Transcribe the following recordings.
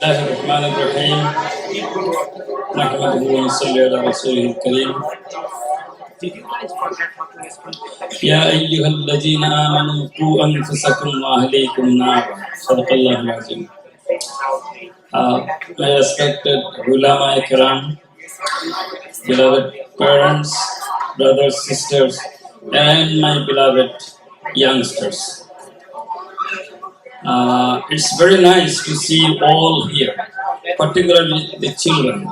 الله الرحمن الرحيم نحمده ونصلي على رسوله الكريم يا أيها الذين آمنوا قوا أنفسكم وأهليكم نارا صدق الله العظيم. My respected ulama ikram, beloved parents, brothers, sisters, and my beloved youngsters. It's very nice to see you all here, particularly the children.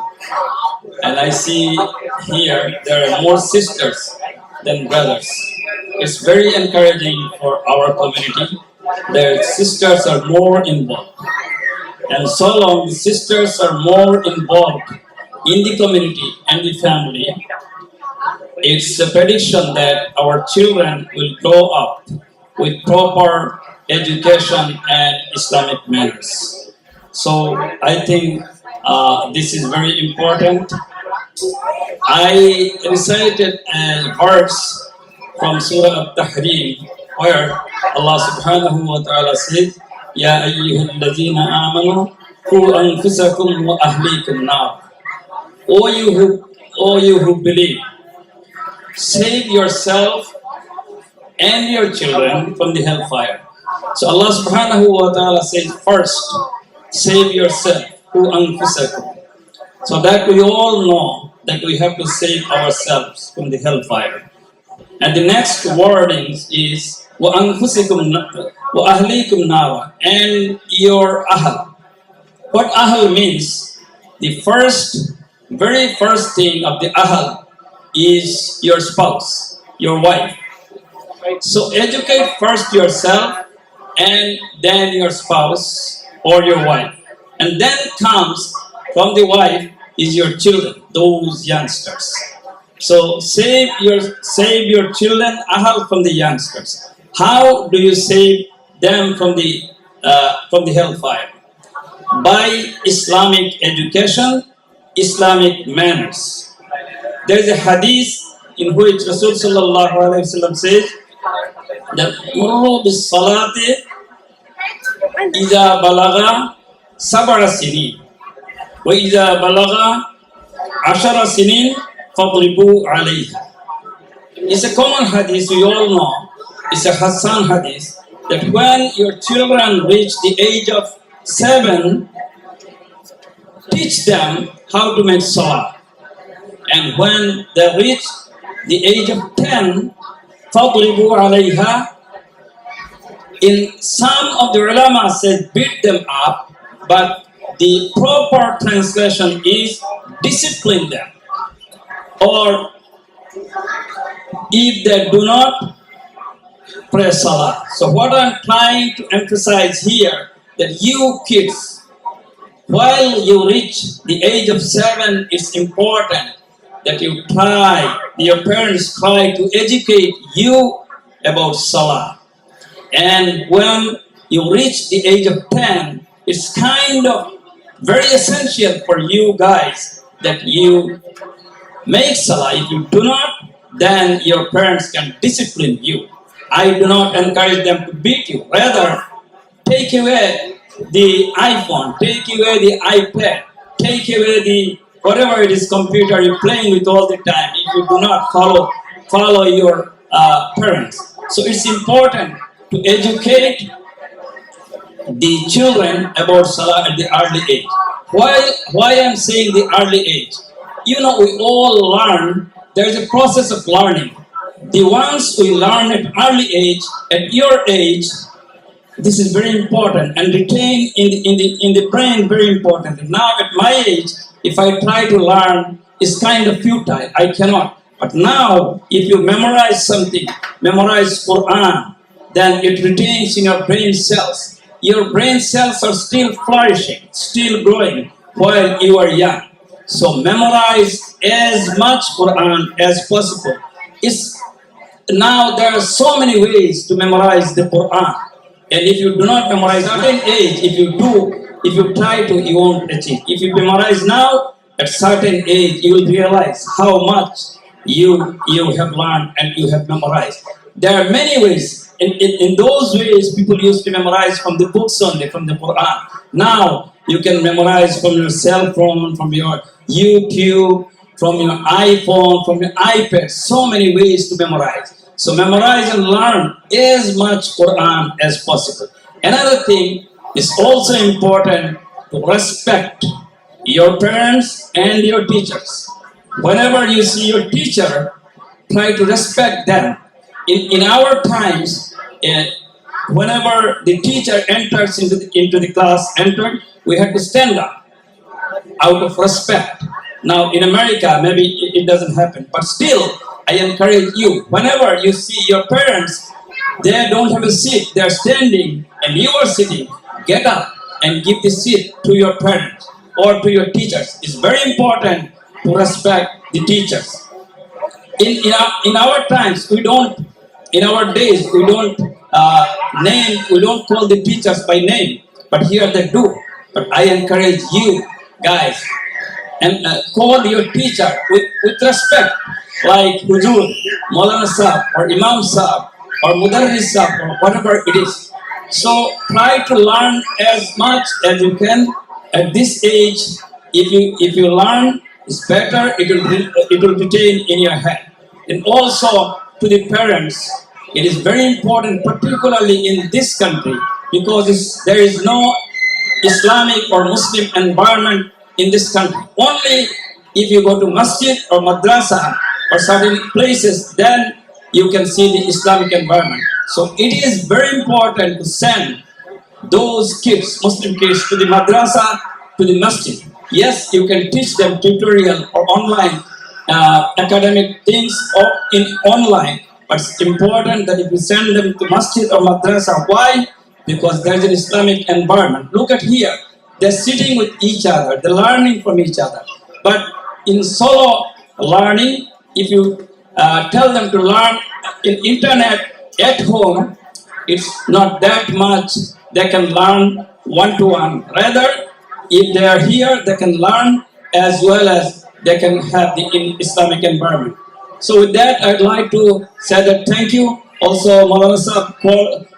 And I see here there are more sisters than brothers. It's very encouraging for our community that sisters are more involved. And so long the sisters are more involved in the community and the family, it's a prediction that our children will grow up with proper education and Islamic manners. So I think this is very important. I recited a verse from Surah Al-Tahrim where Allah subhanahu wa ta'ala says, Ya ayyuhalladhina amanu qu anfusakum wa ahlikum nar. O you who believe, save yourself and your children from the hellfire. So Allah subhanahu wa ta'ala says, first, save yourself, who anfusakum. So that we all know that we have to save ourselves from the hellfire. And the next wording is, wa anfusikum wa ahlikum nara, and your ahl. What ahl means, the very first thing of the ahl is your spouse, your wife. So educate first yourself and then your spouse or your wife. And then comes from the wife is your children, those youngsters. So save your children from the youngsters. How do you save them from the hellfire? By Islamic education, Islamic manners. There is a hadith in which Rasul sallallahu alaihi wasallam says that murru bis salati idha balagha sab'a sinin wa idha balagha 10 sinin fadribu alayha. It's a common hadith, we all know. It's a Hassan hadith that when your children reach the age of 7, teach them how to make salah. And when they reach the age of 10, فَضْرِبُوا عَلَيْهَا. In some of the ulama said beat them up, but the proper translation is discipline them. Or if they do not pray salah. So what I'm trying to emphasize here, that you kids, while you reach the age of 7, it's important that your parents try to educate you about salah. And when you reach the age of 10, it's kind of very essential for you guys that you make salah. If you do not, then your parents can discipline you. I do not encourage them to beat you. Rather, take away the iPhone, take away the iPad, take away the whatever it is computer you're playing with all the time if you do not follow your parents. So it's important to educate the children about salah at the early age. Why I'm saying the early age? You know, we all learn. There's a process of learning. The ones we learn at early age, at your age, this is very important and retain in the brain very important. And now at my age, if I try to learn, it's kind of futile. I cannot. But now, if you memorize something, memorize Quran, then it retains in your brain cells. Your brain cells are still flourishing, still growing while you are young. So memorize as much Quran as possible. Now there are so many ways to memorize the Quran. And if you do not memorize at a certain age, if you try to, you won't achieve. If you memorize now, at certain age, you will realize how much you have learned and you have memorized. There are many ways. in those ways, people used to memorize from the books only, from the Quran. Now you can memorize from your cell phone, from your YouTube, from your iPhone, from your iPad. So many ways to memorize. So memorize and learn as much Quran as possible. Another thing is also important to respect your parents and your teachers. Whenever you see your teacher, try to respect them. In our times, whenever the teacher enters into the class, we had to stand up out of respect. Now in America, maybe it doesn't happen, but still, I encourage you. Whenever you see your parents, they don't have a seat, they are standing, and you are sitting. Get up and give the seat to your parents or to your teachers. It's very important to respect the teachers. In our times, in our days, we don't call the teachers by name, but here they do. But I encourage you guys, and call your teacher with respect, like Huzur, Maulana Sahab, or Imam Sahab, or Mudarris Sahab, or whatever it is. So try to learn as much as you can at this age. If you learn, it's better. It will retain in your head. And also to the parents, it is very important, particularly in this country, because there is no Islamic or Muslim environment in this country. Only if you go to masjid or madrasa or certain places, then you can see the Islamic environment. So it is very important to send those kids, Muslim kids, to the madrasa, to the masjid. Yes, you can teach them tutorial or online academic things or in online, but it's important that if you send them to masjid or madrasa, why? Because there's an Islamic environment. Look at here, they're sitting with each other, they're learning from each other. But in solo learning, if you tell them to learn in internet at home, it's not that much they can learn one-to-one. Rather, if they are here, they can learn as well as they can have the Islamic environment. So with that, I'd like to say that thank you. Also, Maulana Sahab called,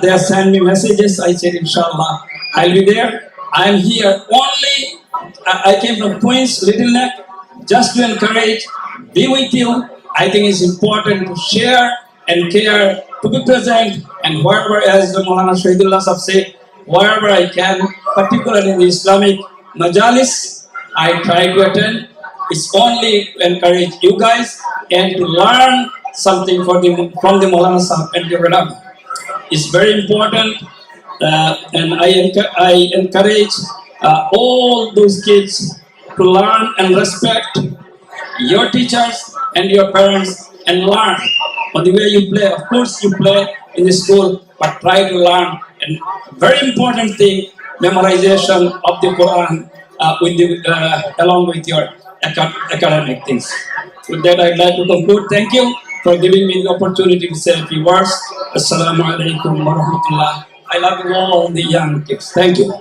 they have sent me messages. I said, inshallah, I'll be there. I'm here only, I came from Queens, Little Neck, just to encourage, be with you. I think it's important to share and care, to be present, and wherever, as Maulana Shahidullah Sahab said, wherever I can, particularly in the Islamic majalis, I try to attend. It's only to encourage you guys and to learn something from the Maulana Sahab and your Radab. It's very important, and I encourage all those kids to learn and respect your teachers and your parents and learn on the way you play. Of course, you play in the school, but try to learn. And very important thing, memorization of the Quran along with your academic things. With that, I'd like to conclude. Thank you for giving me the opportunity to say a few words. Assalamu alaikum wa rahmatullah. I love you all the young kids. Thank you.